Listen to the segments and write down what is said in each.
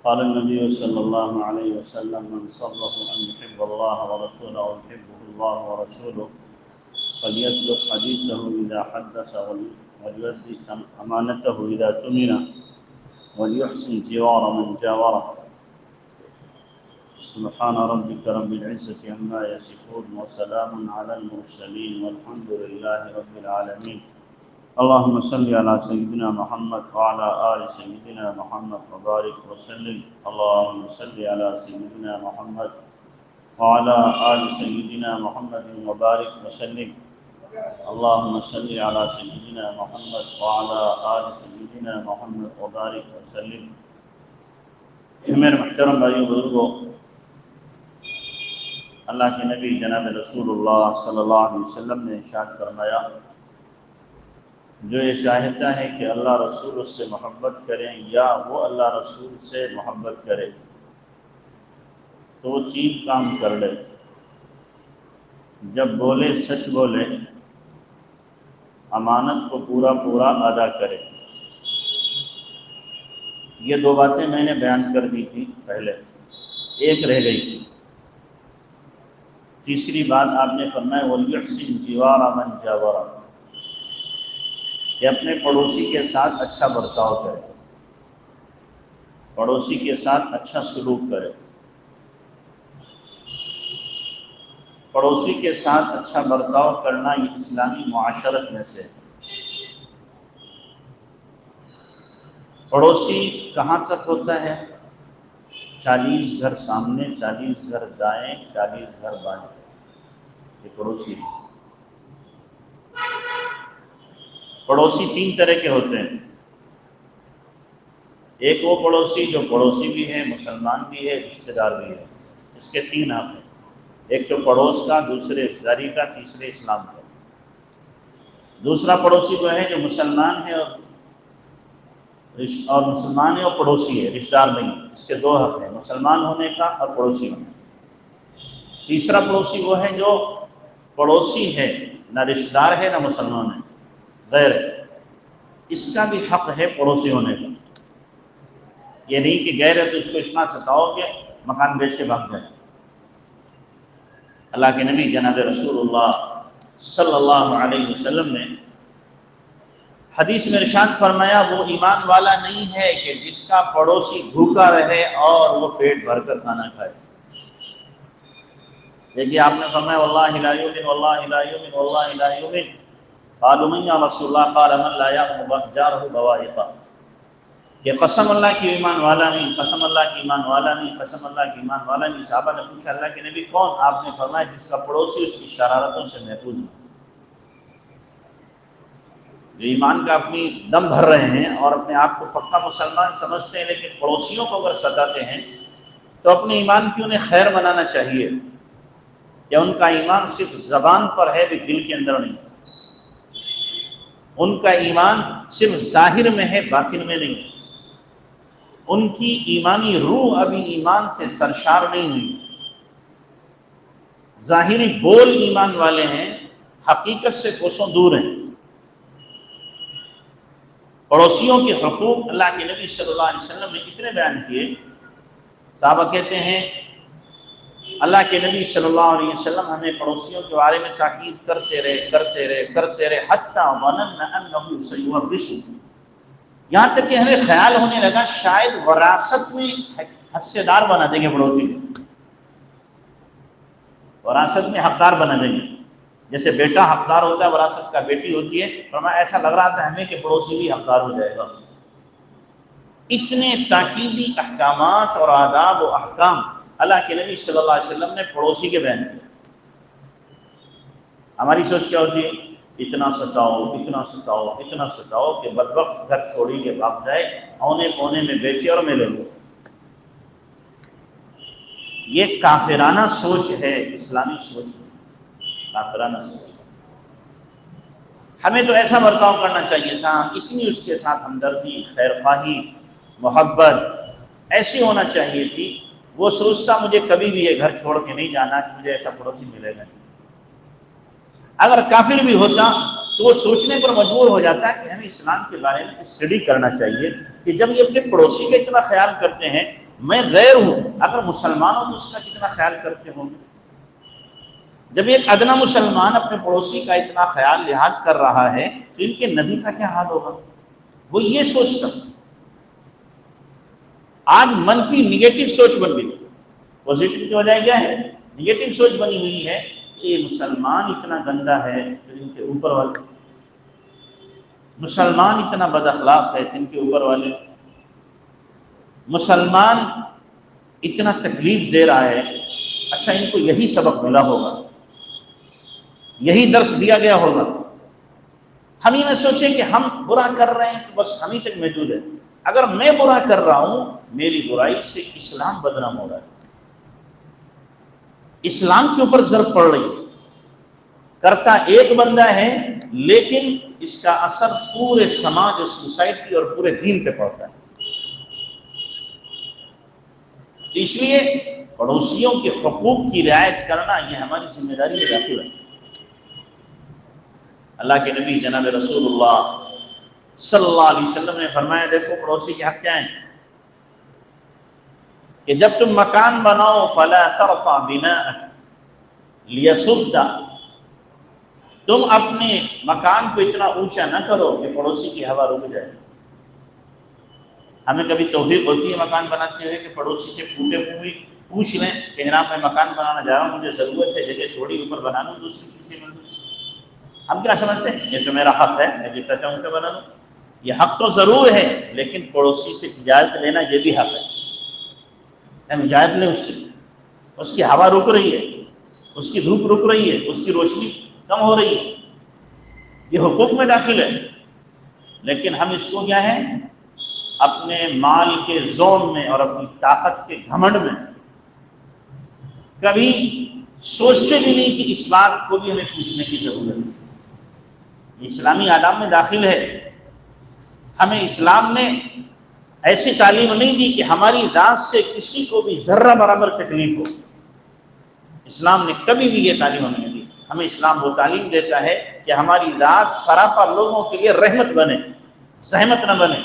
قال النبي صلى الله عليه وسلم من سره أن يحب الله ورسوله ويحبه الله ورسوله فليصدق حديثه إذا حدث وليؤدي أمانته إذا اؤتمن وليحسن جوار من جاوره. سبحان ربك رب العزة عما يصفون وسلام على المرسلين والحمد لله رب العالمين. اللهم صل على سيدنا محمد وعلى آل سيدنا محمد وبارك وسلم. اللهم صل على سيدنا محمد وعلى آل سيدنا محمد وبارك وسلم. اللهم صل على سيدنا محمد وعلى آل سيدنا محمد وبارك وسلم. میرے محترم بھائیو بزرگوں، اللہ کے نبی جناب رسول اللہ صلی اللہ علیہ وسلم نے ارشاد فرمایا، جو یہ چاہتا ہے کہ اللہ رسول اس سے محبت کریں یا وہ اللہ رسول سے محبت کرے تو وہ 3 کام کر لے۔ جب بولے سچ بولے، امانت کو پورا ادا کرے۔ یہ 2 باتیں میں نے بیان کر دی تھی پہلے، ایک رہ گئی تھی۔ تیسری بات آپ نے فرمایا وَلْيُحْسِنْ جِوَارَ مَنْ جَاوَرَ، کہ اپنے پڑوسی کے ساتھ اچھا برتاؤ کرے، پڑوسی کے ساتھ اچھا سلوک کرے۔ پڑوسی کے ساتھ اچھا برتاؤ کرنا یہ اسلامی معاشرت میں سے۔ پڑوسی کہاں تک ہوتا ہے؟ 40 گھر سامنے، 40 گھر دائیں، 40 گھر بائیں، یہ پڑوسی۔ پڑوسی 3 طرح کے ہوتے ہیں۔ ایک وہ پڑوسی جو پڑوسی بھی ہے، مسلمان بھی ہے، رشتہ دار بھی ہے۔ اس کے 3 حق ہیں، ایک تو پڑوس کا، دوسرے رشتہ داری کا، تیسرے اسلام کا۔ دوسرا پڑوسی وہ ہے جو مسلمان ہے اور مسلمان ہے اور پڑوسی ہے، رشتہ دار نہیں۔ اس کے 2 حق ہیں، مسلمان ہونے کا اور پڑوسی ہونے کا۔ تیسرا پڑوسی وہ ہے جو پڑوسی ہے، نہ رشتہ دار ہے نہ مسلمان ہے، غیر، اس کا بھی حق ہے پڑوسی ہونے کا۔ یہ نہیں کہ غیر ہے تو اس کو اتنا ستاؤ کہ مکان بیچ کے بھاگ جائے۔ اللہ کے نبی جناب رسول اللہ صلی اللہ علیہ وسلم نے حدیث میں ارشاد فرمایا، وہ ایمان والا نہیں ہے کہ جس کا پڑوسی بھوکا رہے اور وہ پیٹ بھر کر کھانا کھائے۔ دیکھیے آپ نے فرمایا واللہ لا یؤمن واللہ لا یؤمن واللہ لا یؤمن، قالوا من یا رسول اللہ، قال من لا یأمن جارہ بوائقہ، کہ قسم اللہ کی ایمان والا نہیں، قسم اللہ کی ایمان والا نہیں، قسم اللہ کی ایمان والا نہیں۔ صحابہ نے پوچھا اللہ کے نبی کون؟ آپ نے فرمایا جس کا پڑوسی اس کی شرارتوں سے محفوظ ہے۔ جو ایمان کا اپنی دم بھر رہے ہیں اور اپنے آپ کو پکا مسلمان سمجھتے ہیں لیکن پڑوسیوں کو اگر ستاتے ہیں تو اپنے ایمان کی انہیں خیر منانا چاہیے کہ ان کا ایمان صرف زبان پر ہے بھی دل کے اندر نہیں، ان کا ایمان صرف ظاہر میں ہے باطن میں نہیں، ان کی ایمانی روح ابھی ایمان سے سرشار نہیں ہوئی۔ ظاہری بول ایمان والے ہیں، حقیقت سے کوسوں دور ہیں۔ پڑوسیوں کے حقوق اللہ کے نبی صلی اللہ علیہ وسلم نے اتنے بیان کیے، صحابہ کہتے ہیں اللہ کے نبی صلی اللہ علیہ وسلم ہمیں پڑوسیوں کے بارے میں تاکید کرتے رہے حتی ظننا انہ سیورث، یہاں تک کہ ہمیں خیال ہونے لگا شاید وراثت میں حصے دار بنا دیں گے، پڑوسی وراثت میں حقدار بنا دیں گے، جیسے بیٹا حقدار ہوتا ہے وراثت کا، بیٹی ہوتی ہے، فرمایا ایسا لگ رہا تھا ہمیں کہ پڑوسی بھی حقدار ہو جائے گا۔ اتنے تاکیدی احکامات اور آداب و احکام اللہ کے نبی صلی اللہ علیہ وسلم نے پڑوسی کے بیان کیے۔ ہماری سوچ کیا ہوتی ہے؟ اتنا ستاؤ، اتنا ستاؤ، اتنا ستاؤ کہ بدبخت گھر چھوڑی کے بھاگ جائے، اونے پونے میں بیچے اور میں لے لوں۔ یہ کافرانہ سوچ ہے، اسلامی سوچ ہے، کافرانہ سوچ۔ ہمیں تو ایسا برتاؤ کرنا چاہیے تھا، اتنی اس کے ساتھ ہمدردی، خیر خواہی، محبت ایسی ہونا چاہیے تھی، وہ سوچتا مجھے کبھی بھی یہ گھر چھوڑ کے نہیں جانا کہ مجھے ایسا پڑوسی ملے گا۔ اگر کافر بھی ہوتا تو وہ سوچنے پر مجبور ہو جاتا کہ ہمیں اسلام کے بارے میں اسٹڈی کرنا چاہیے کہ جب یہ اپنے پڑوسی کا اتنا خیال کرتے ہیں میں غیر ہوں، اگر مسلمان ہوں تو اس کا کتنا خیال کرتے ہوں گے؟ جب ایک ادنا مسلمان اپنے پڑوسی کا اتنا خیال لحاظ کر رہا ہے تو ان کے نبی کا کیا حال ہوگا؟ وہ یہ سوچتا. آج منفی نگیٹو سوچ بن گئی. پازیٹو کی وجہ کیا ہے؟ نگیٹو سوچ بنی ہوئی ہے کہ یہ مسلمان اتنا گندا ہے تو ان کے اوپر والے، مسلمان اتنا بد اخلاق ہے ان کے اوپر والے، مسلمان اتنا تکلیف دے رہا ہے، اچھا ان کو یہی سبق ملا ہوگا، یہی درس دیا گیا ہوگا. ہم یہ نہ سوچیں کہ ہم برا کر رہے ہیں تو بس ہم ہی تک محدود ہے. اگر میں برا کر رہا ہوں، میری برائی سے اسلام بدنام ہو رہا ہے، اسلام کے اوپر ضرب پڑ رہی ہے. کرتا ایک بندہ ہے لیکن اس کا اثر پورے سماج اور سوسائٹی اور پورے دین پہ پڑتا ہے. اس لیے پڑوسیوں کے حقوق کی رعایت کرنا یہ ہماری ذمہ داری میں داخل ہے. اللہ کے نبی جناب رسول اللہ صلی اللہ علیہ وسلم نے فرمایا، دیکھو پڑوسی کے حق کیا ہیں کہ جب تم مکان بناؤ فلا ترفع بناءک لیصد، تم اپنے مکان کو اتنا اونچا نہ کرو کہ پڑوسی کی ہوا رک جائے. ہمیں کبھی توفیق ہوتی ہے مکان بناتے ہوئے کہ پڑوسی سے پوچھ لیں کہ جناب میں مکان بنانا جا رہا ہوں، مجھے ضرورت ہے جگہ تھوڑی اوپر بنا لوں دوسری کسی میں. ہم کیا سمجھتے ہیں یہ تو میرا حق ہے، میں جتنا چاہوں اونچا بنا لوں. یہ حق تو ضرور ہے لیکن پڑوسی سے اجازت لینا یہ بھی حق ہے. ہم اجازت لیں اس سے، اس کی ہوا رک رہی ہے، اس کی دھوپ رک رہی ہے، اس کی روشنی کم ہو رہی ہے، یہ حقوق میں داخل ہے. لیکن ہم اس کو کیا ہے، اپنے مال کے زوم میں اور اپنی طاقت کے گھمنڈ میں کبھی سوچتے بھی نہیں کہ اس بات کو بھی ہمیں پوچھنے کی ضرورت ہے. یہ اسلامی آداب میں داخل ہے. ہمیں اسلام نے ایسی تعلیم نہیں دی کہ ہماری ذات سے کسی کو بھی ذرہ برابر تکلیف ہو. اسلام نے کبھی بھی یہ تعلیم ہمیں نہیں دی. ہمیں اسلام وہ تعلیم دیتا ہے کہ ہماری ذات سراپا لوگوں کے لیے رحمت بنے، زحمت نہ بنے.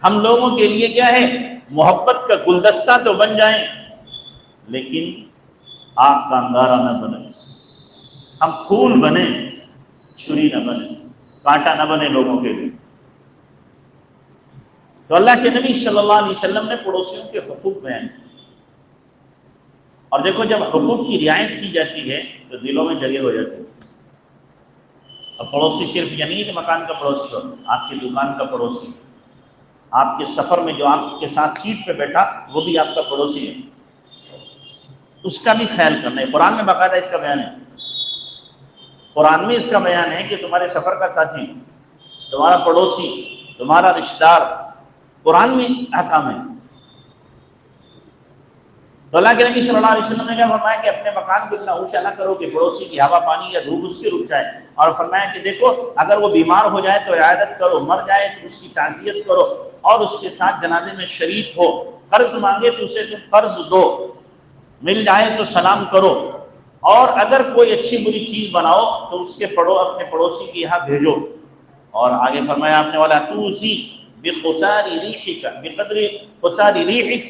ہم لوگوں کے لیے کیا ہے، محبت کا گلدستہ تو بن جائیں لیکن آگ کا انگارہ نہ بنے. ہم پھول بنے، چھری نہ بنے، کانٹا نہ بنے لوگوں کے لیے. تو اللہ کے نبی صلی اللہ علیہ وسلم نے پڑوسیوں کے حقوق بیان کیے. اور دیکھو جب حقوق کی رعایت کی جاتی ہے تو دلوں میں جگہ ہو جاتی ہے. اب پڑوسی صرف یہ نہیں کہ مکان کا پڑوسی ہو، آپ کی دکان کا پڑوسی، آپ کے سفر میں جو آپ کے ساتھ سیٹ پہ بیٹھا وہ بھی آپ کا پڑوسی ہے، اس کا بھی خیال کرنا ہے. قرآن میں باقاعدہ اس کا بیان ہے. قرآن میں اس کا بیان ہے کہ تمہارے سفر کا ساتھی، تمہارا پڑوسی، تمہارا رشتہ دار، قرآن میں احکام ہے. تو اللہ کے نبی صلی اللہ علیہ وسلم نے کیا فرمایا کہ اپنے مکان کو اتنا اونچا نہ کرو کہ پڑوسی کی ہوا پانی یا دھوپ اس سے رک جائے. اور فرمایا کہ دیکھو اگر وہ بیمار ہو جائے تو عیادت کرو، مر جائے تو اس کی تعزیت کرو اور اس کے ساتھ جنازے میں شریک ہو. قرض مانگے تو اسے تم قرض دو، مل جائے تو سلام کرو. اور اگر کوئی اچھی بری چیز بناؤ تو اس کے اپنے پڑوسی کے یہاں بھیجو. اور آگے فرمایا آپ نے والا توسی بقطار ریحک بقدر قطار ریحک،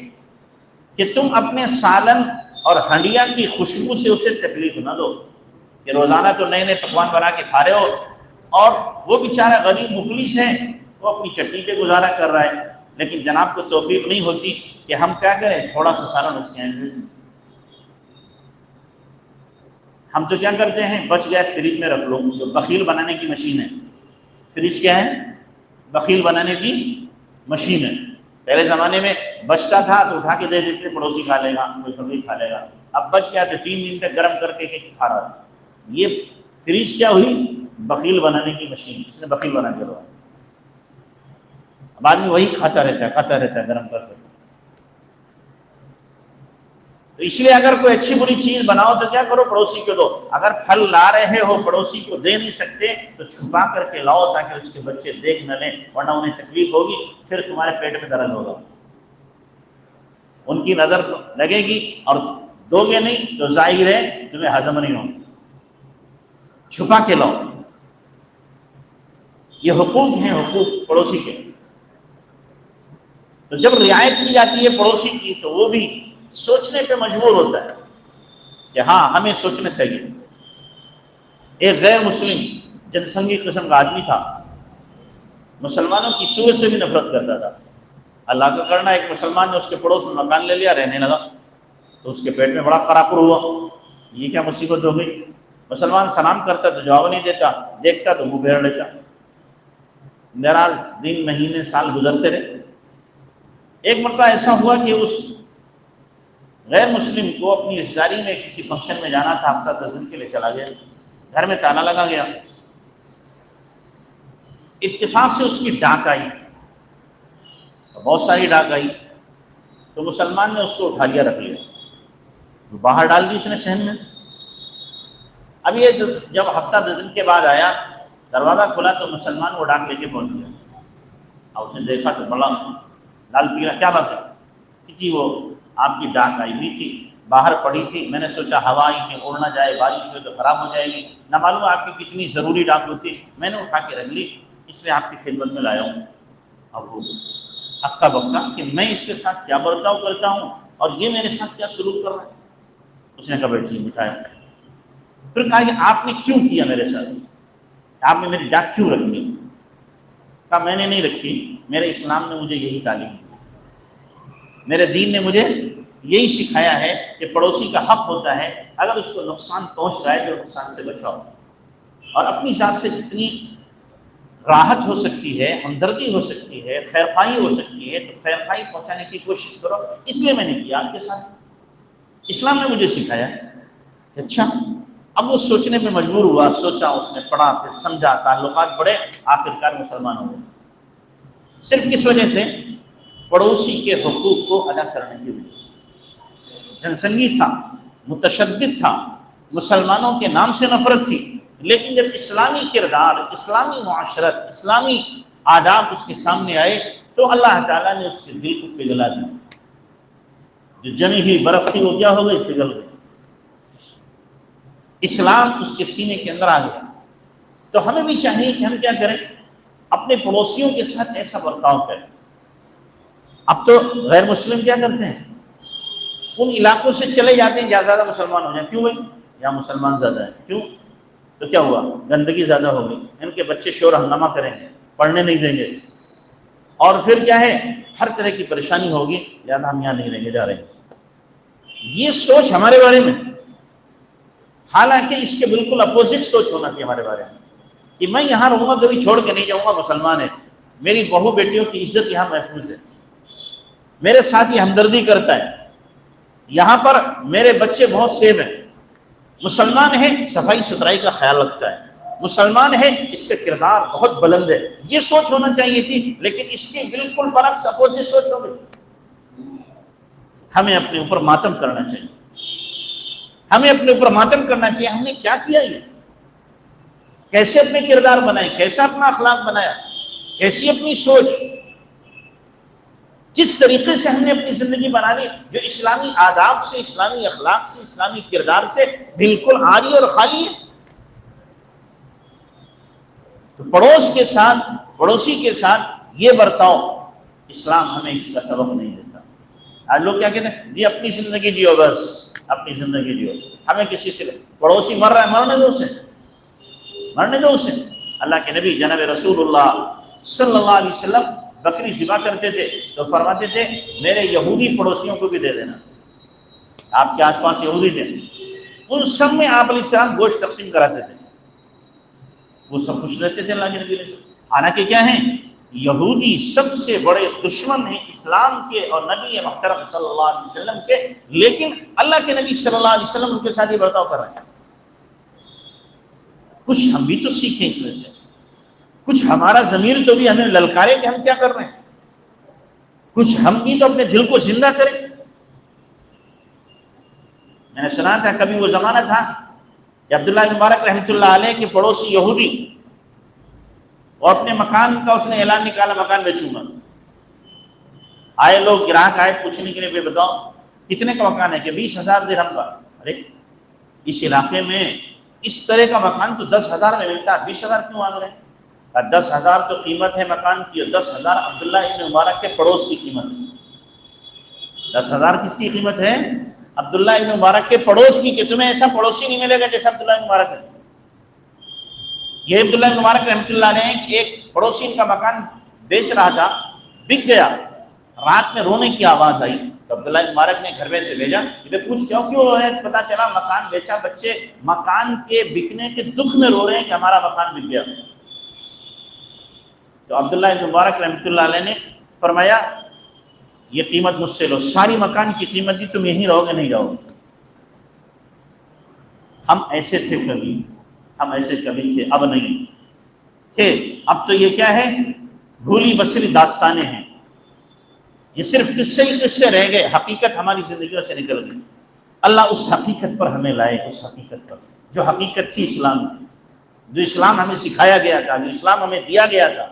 کہ تم اپنے سالن اور ہنڈیا کی خوشبو سے اسے تکلیف نہ دو. کہ روزانہ تو نئے نئے پکوان بنا کے کھا رہے ہو اور وہ بیچارہ غریب مفلس ہے، وہ اپنی چٹنی پہ گزارا کر رہا ہے، لیکن جناب کو توفیق نہیں ہوتی کہ ہم کیا کریں، تھوڑا سا سالن اس کے ہیں. ہم تو کیا کرتے ہیں، بچ گئے فریج میں رکھ لو. جو بخیل بنانے کی مشین ہے، فریج کیا ہے، بخیل بنانے کی مشین ہے. پہلے زمانے میں بچتا تھا تو اٹھا کے دے دیتے، پڑوسی کھا لے گا، کوئی فقیر کھا لے گا. اب بچ گیا تو 3 دن تک گرم کر کے کھا رہا ہے. یہ فریج کیا ہوئی، بخیل بنانے کی مشین. اس نے بخیل بنا کے رہا. اب آدمی وہی کھاتا رہتا ہے گرم کر کے. تو اس لیے اگر کوئی اچھی بری چیز بناؤ تو کیا کرو، پڑوسی کو دو. اگر پھل لا رہے ہو پڑوسی کو دے نہیں سکتے تو چھپا کر کے لاؤ تاکہ اس کے بچے دیکھ نہ لیں، ورنہ انہیں تکلیف ہوگی، پھر تمہارے پیٹ میں درد ہوگا. ان کی نظر لگے گی اور دو گے نہیں تو ظاہر ہے تمہیں ہضم نہیں ہوگا. چھپا کے لاؤ. یہ حقوق ہیں، حقوق پڑوسی کے. تو جب رعایت کی جاتی ہے پڑوسی کی تو وہ بھی سوچنے پہ مجبور ہوتا ہے کہ ہاں ہمیں سوچنا چاہیے۔ ایک غیر مسلم جن سنگی قسم کا آدمی تھا، مسلمانوں کی سوء سے بھی نفرت کرتا تھا۔ اللہ کا کرنا ایک مسلمان نے اس کے پڑوس میں مکان لے لیا، رہنے لگا، تو اس کے پیٹ میں بڑا قراقر ہوا، یہ کیا مصیبت ہو گئی؟ مسلمان سلام کرتا تو جواب نہیں دیتا، دیکھتا تو منہ پھیر لیتا۔ بہرحال دن مہینے سال گزرتے رہے۔ ایک مرتبہ ایسا ہوا کہ اس غیر مسلم کو اپنی رشتہ داری میں کسی فنکشن میں جانا تھا، ہفتہ 10 دن کے لیے چلا گیا، گھر میں تالا لگا گیا۔ اتفاق سے اس کی ڈاک آئی، بہت ساری ڈاک آئی، تو مسلمان نے اس کو اٹھا لیا، رکھ لیا، باہر ڈال دی اس نے صحن میں۔ اب یہ جب ہفتہ 10 دن کے بعد آیا، دروازہ کھلا تو مسلمان وہ ڈاک لے کے پہنچ گیا۔ اب اس نے دیکھا تو بڑا لال پیلا، کیا بات ہے کہ جی وہ آپ کی ڈاک آئی ہوئی تھی، باہر پڑی تھی، میں نے سوچا ہوا آئی کہ اڑ نہ جائے، بارش ہوئے تو خراب ہو جائے گی، نہ معلوم آپ کی کتنی ضروری ڈاک ہوتی، میں نے اٹھا کے رکھ لی، اس لیے آپ کی خدمت میں لایا ہوں۔ اب وہ ہکا بکا کہ میں اس کے ساتھ کیا برتاؤ کرتا ہوں اور یہ میرے ساتھ کیا سلوک کر رہا ہے۔ اس نے کہا بیٹھیے، بٹھایا، پھر کہا کہ آپ نے کیوں کیا میرے ساتھ، آپ نے میری ڈاک کیوں رکھی؟ کہا میں نے نہیں رکھی، میرے اسلام نے مجھے یہی تعلیم دی، میرے دین نے مجھے یہی سکھایا ہے کہ پڑوسی کا حق ہوتا ہے، اگر اس کو نقصان پہنچ رہا ہے تو نقصان سے بچاؤ، اور اپنی ذات سے جتنی راحت ہو سکتی ہے، ہمدردی ہو سکتی ہے، خیر خواہی ہو سکتی ہے تو خیر خواہی پہنچانے کی کوشش کرو۔ اس لیے میں نے کیا آپ کے ساتھ، اسلام نے مجھے سکھایا۔ اچھا، اب وہ سوچنے پہ مجبور ہوا، سوچا، اس نے پڑھا، پھر سمجھا، تعلقات بڑھے، آخرکار مسلمان ہو گئے۔ صرف کس وجہ سے؟ پڑوسی کے حقوق کو ادا کرنے کی وجہ سے۔ جنسنگی تھا، متشدد تھا، مسلمانوں کے نام سے نفرت تھی، لیکن جب اسلامی کردار، اسلامی معاشرت، اسلامی آداب اس کے سامنے آئے تو اللہ تعالیٰ نے اس کے دل کو پگھلا دیا۔ جو جمی ہوئی برف تھی وہ کیا ہو گئی؟ پگھل گئی۔ اسلام اس کے سینے کے اندر آ گیا۔ تو ہمیں بھی چاہیے کہ ہم کیا کریں؟ اپنے پڑوسیوں کے ساتھ ایسا برتاؤ کریں۔ اب تو غیر مسلم کیا کرتے ہیں؟ ان علاقوں سے چلے جاتے ہیں جہاں زیادہ مسلمان ہو جائیں۔ کیوں بھائی؟ یہاں مسلمان زیادہ ہیں۔ کیوں؟ تو کیا ہوا؟ گندگی زیادہ ہو گئی، ان کے بچے شور ہنگامہ کریں گے، پڑھنے نہیں دیں گے، اور پھر کیا ہے، ہر طرح کی پریشانی ہوگی، لہٰذا ہم یہاں نہیں رہیں گے، جا رہے ہیں۔ یہ سوچ ہمارے بارے میں، حالانکہ اس کے بالکل اپوزٹ سوچ ہونا چاہیے ہمارے بارے میں کہ میں یہاں رہوں گا، کبھی چھوڑ کے نہیں جاؤں گا، مسلمان ہے، میری بہو بیٹیوں کی عزت یہاں محفوظ ہے، میرے ساتھ یہ ہمدردی کرتا ہے، یہاں پر میرے بچے بہت سیف ہیں، مسلمان ہے، صفائی ستھرائی کا خیال رکھتا ہے، مسلمان ہے، اس کا کردار بہت بلند ہے۔ یہ سوچ ہونا چاہیے تھی، لیکن اس کی بالکل برعکس اپوزٹ سوچ ہو گئی۔ ہمیں اپنے اوپر ماتم کرنا چاہیے، ہمیں اپنے اوپر ماتم کرنا چاہیے۔ ہم نے کیا کیا؟ یہ کیسے اپنے کردار بنائے، کیسا اپنا اخلاق بنایا، کیسی اپنی سوچ، کس طریقے سے ہم نے اپنی زندگی بنا لی جو اسلامی آداب سے، اسلامی اخلاق سے، اسلامی کردار سے بالکل عاری اور خالی ہے۔ تو پڑوسی کے ساتھ یہ برتاؤ، اسلام ہمیں اس کا سبق نہیں دیتا۔ آج لوگ کیا کہتے ہیں؟ جی اپنی زندگی جیو، بس اپنی زندگی جیو، ہمیں کسی سے، پڑوسی مر رہا ہے، مرنے دو اسے، مرنے دو اسے۔ اللہ کے نبی جناب رسول اللہ صلی اللہ علیہ وسلم بکری ذبح کرتے تھے تو فرماتے تھے میرے یہودی پڑوسیوں کو بھی دے دینا۔ آپ کے آس پاس یہودی تھے، ان سب میں آپ علیہ السلام گوشت تقسیم کراتے تھے، وہ سب خوش رہتے تھے اللہ کے نبی علیہ السلام۔ حالانکہ کیا ہیں؟ یہودی سب سے بڑے دشمن ہیں اسلام کے اور نبی محترم صلی اللہ علیہ وسلم کے، لیکن اللہ کے نبی صلی اللہ علیہ وسلم ان کے ساتھ یہ برتاؤ کر رہے ہیں۔ کچھ ہم بھی تو سیکھیں اس میں سے، کچھ ہمارا ضمیر تو بھی ہمیں للکارے کہ ہم کیا کر رہے ہیں، کچھ ہم بھی تو اپنے دل کو زندہ کریں۔ میں نے سنا تھا کبھی وہ زمانہ تھا کہ عبداللہ بن مبارک رحمۃ اللہ علیہ کے پڑوسی یہودی، اور اپنے مکان کا اس نے اعلان نکالا مکان بیچوں گا۔ آئے لوگ، گراہک آئے پوچھنے کے لیے بتاؤ کتنے کا مکان ہے؟ کہ 20,000 درہم کا۔ ارے اس علاقے میں اس طرح کا مکان تو 10,000 میں ملتا ہے، 20,000 کیوں مانگ رہے ہیں؟ 10,000 تو قیمت ہے مکان کی، اور 10,000 عبداللہ ابن مبارک کے پڑوس کی قیمت ہے۔ 10,000 کس کی قیمت ہے؟ عبداللہ ابن مبارک کے پڑوس کی، کہ تمہیں ایسا پڑوسی نہیں ملے گا جیسا عبداللہ ابن مبارک ہے۔ یہ عبداللہ ابن مبارک رحمۃ اللہ علیہ کہ ایک پڑوسی ان کا مکان بیچ رہا تھا، بک گیا، رات میں رونے کی آواز آئی تو عبداللہ ابن مبارک نے گھر میں سے بھیجا کہ پوچھ کیوں ہے؟ پتا چلا مکان بیچا، بچے مکان کے بکنے کے دکھ میں رو رہے ہیں کہ ہمارا مکان بک گیا۔ تو عبداللہ ابن مبارک رحمۃ اللہ علیہ نے فرمایا یہ قیمت مجھ سے لو، ساری مکان کی قیمت دی، تم یہیں رہو گے نہیں جاؤ گے۔ ہم ایسے تھے کبھی، ہم ایسے کبھی تھے، اب نہیں تھے۔ اب تو یہ کیا ہے؟ بھولی بسری داستانیں ہیں، یہ صرف قصے ہی قصے رہ گئے، حقیقت ہماری زندگیوں سے نکل گئی۔ اللہ اس حقیقت پر ہمیں لائے، اس حقیقت پر جو حقیقت تھی اسلام کی، جو اسلام ہمیں سکھایا گیا تھا، جو اسلام ہمیں دیا گیا تھا،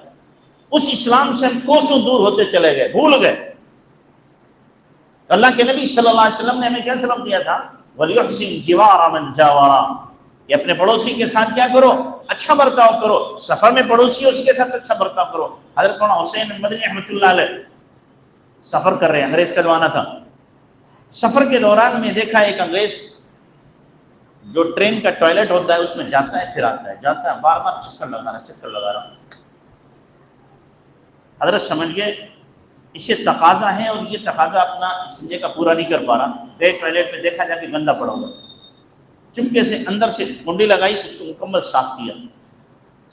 اس اسلام سے ہم کوسوں دور ہوتے چلے گئے، بھول گئے۔ اللہ کے نبی صلی اللہ علیہ وسلم نے ہمیں کیا سبق دیا تھا؟ وَلْيُحْسِنْ جِوَارَ مَنْ جَاوَرَ، کہ اپنے پڑوسی کے ساتھ کیا کرو؟ اچھا برتاؤ کرو۔ سفر میں پڑوسی ہے اس کے ساتھ اچھا برتاؤ کرو۔ حضرت مولانا حسین مدنی رحمۃ اللہ علیہ سفر کر رہے ہیں، انگریز کا زمانہ تھا، سفر کے دوران میں دیکھا ایک انگریز جو ٹرین کا ٹوائلٹ ہوتا ہے اس میں جاتا ہے پھر آتا ہے، جاتا ہے، بار بار چکر لگا رہا۔ حضرت سمجھ گئے اسے تقاضا ہے اور یہ تقاضا اپنا اس لیے کا پورا نہیں کر پا رہا، گئے ٹوائلٹ میں دیکھا جا کے گندا پڑا ہوا، چپکے سے اندر سے کنڈی لگائی، اس کو مکمل صاف کیا،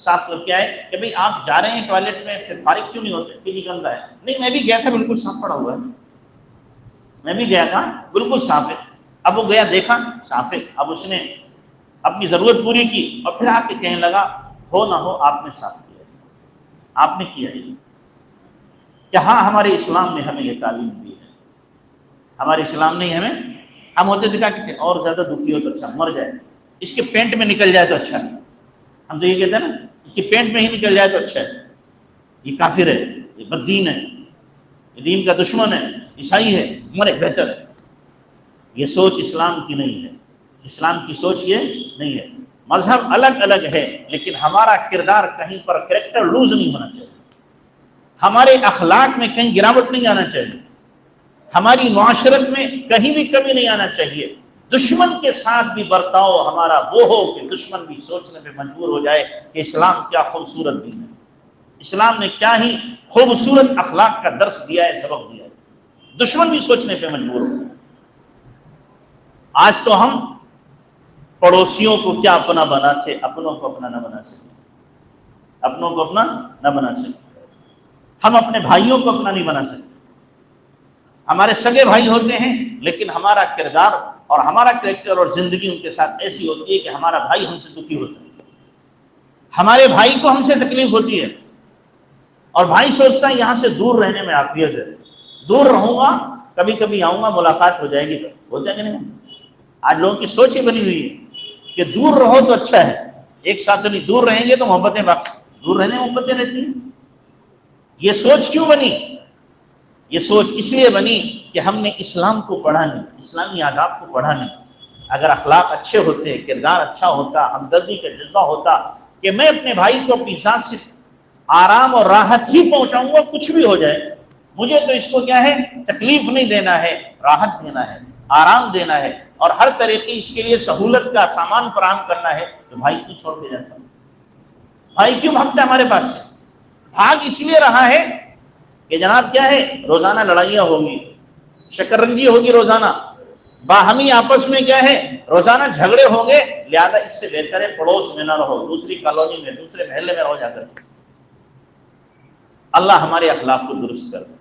صاف کر کے آئے کہ بھئی آپ جا رہے ہیں ٹوائلٹ میں، پھر فارغ کیوں نہیں ہوتے کہ یہ گندا ہے؟ نہیں میں بھی گیا تھا بالکل صاف پڑا ہوا ہے، میں بھی گیا تھا بالکل صاف ہے۔ اب وہ گیا دیکھا صاف ہے، اب اس نے اپنی ضرورت پوری کی اور پھر آ کے کہنے لگا ہو نہ ہو آپ نے صاف کیا، آپ نے کیا ہے کہ ہاں ہمارے اسلام نے ہمیں یہ تعلیم دی ہے، ہمارے اسلام نے ہمیں، ہم ہوتے دکھا کہ اور زیادہ دکھی ہو تو اچھا مر جائے، اس کے پینٹ میں نکل جائے تو اچھا ہے، ہم تو یہ کہتے ہیں نا اس کے پینٹ میں ہی نکل جائے تو اچھا ہے، یہ کافر ہے، یہ بددین ہے، یہ دین کا دشمن ہے، عیسائی ہے، مرے بہتر ہے۔ یہ سوچ اسلام کی نہیں ہے، اسلام کی سوچ یہ نہیں ہے۔ مذہب الگ الگ ہے لیکن ہمارا کردار کہیں پر کریکٹر لوز نہیں ہونا چاہیے، ہمارے اخلاق میں کہیں گراوٹ نہیں آنا چاہیے، ہماری معاشرت میں کہیں بھی کمی نہیں آنا چاہیے۔ دشمن کے ساتھ بھی برتاؤ ہمارا وہ ہو کہ دشمن بھی سوچنے پہ مجبور ہو جائے کہ اسلام کیا خوبصورت دین ہے، اسلام نے کیا ہی خوبصورت اخلاق کا درس دیا ہے، سبق دیا ہے، دشمن بھی سوچنے پہ مجبور ہو۔ آج تو ہم پڑوسیوں کو کیا اپنا بناتے، اپنوں کو اپنا نہ بنا سکتے، اپنوں کو اپنا نہ بنا سکتے، ہم اپنے بھائیوں کو اپنا نہیں بنا سکتے۔ ہمارے سگے بھائی ہوتے ہیں لیکن ہمارا کردار اور ہمارا کریکٹر اور زندگی ان کے ساتھ ایسی ہوتی ہے کہ ہمارا بھائی ہم سے دکھی ہوتا ہے، ہمارے بھائی کو ہم سے تکلیف ہوتی ہے، اور بھائی سوچتا ہے یہاں سے دور رہنے میں عافیت ہے، دور رہوں گا کبھی کبھی آؤں گا ملاقات ہو جائے گی، تو ہوتا ہے کہ نہیں؟ آج لوگوں کی سوچ ہی بنی ہوئی ہے کہ دور رہو تو اچھا ہے، ایک ساتھ تو نہیں، دور رہیں گے تو محبتیں باقی، دور رہنے میں محبتیں رہتی ہیں۔ یہ سوچ کیوں بنی؟ یہ سوچ اس لیے بنی کہ ہم نے اسلام کو پڑھا نہیں، اسلامی آداب کو پڑھا نہیں۔ اگر اخلاق اچھے ہوتے، کردار اچھا ہوتا، ہمدردی کا جذبہ ہوتا کہ میں اپنے بھائی کو اپنی ذات سے آرام اور راحت ہی پہنچاؤں گا، کچھ بھی ہو جائے، مجھے تو اس کو کیا ہے، تکلیف نہیں دینا ہے، راحت دینا ہے، آرام دینا ہے، اور ہر طریقے اس کے لیے سہولت کا سامان فراہم کرنا ہے، تو بھائی کیوں چھوڑ کے جاتا ہے؟ بھائی کیوں بھاگتا ہے ہمارے پاس سے؟ بھاگ اس لیے رہا ہے کہ جناب کیا ہے، روزانہ لڑائیاں ہوں گی، شکرنجی ہوگی، روزانہ باہمی آپس میں کیا ہے، روزانہ جھگڑے ہوں گے، لہذا اس سے بہتر ہے پڑوس میں نہ رہو، دوسری کالونی میں، دوسرے محلے میں رہو جا کر۔ اللہ ہمارے اخلاق کو درست کر دے،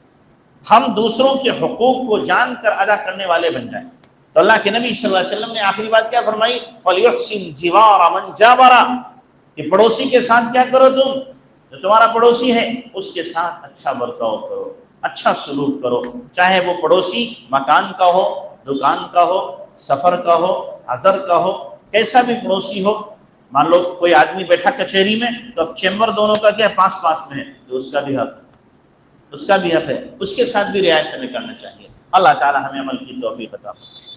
ہم دوسروں کے حقوق کو جان کر ادا کرنے والے بن جائیں۔ تو اللہ کے نبی صلی اللہ علیہ وسلم نے آخری بات کیا فرمائی؟ فَلْيُحْسِنْ جِوَارَ مَنْ جَابَرَ، کہ پڑوسی کے ساتھ کیا کرو، تم جو تمہارا پڑوسی ہے اس کے ساتھ اچھا برتاؤ کرو، اچھا سلوک کرو، چاہے وہ پڑوسی مکان کا ہو، دکان کا ہو، سفر کا ہو، حضر کا ہو، کیسا بھی پڑوسی ہو۔ مان لو کوئی آدمی بیٹھا کچہری میں تو اب چیمبر دونوں کا کیا پاس پاس میں ہے، تو اس کا بھی حق ہے، اس کا بھی حق ہے، اس کے ساتھ بھی رعایت کرنا چاہیے۔ اللہ تعالی ہمیں عمل کی توفیق عطا فرمائے۔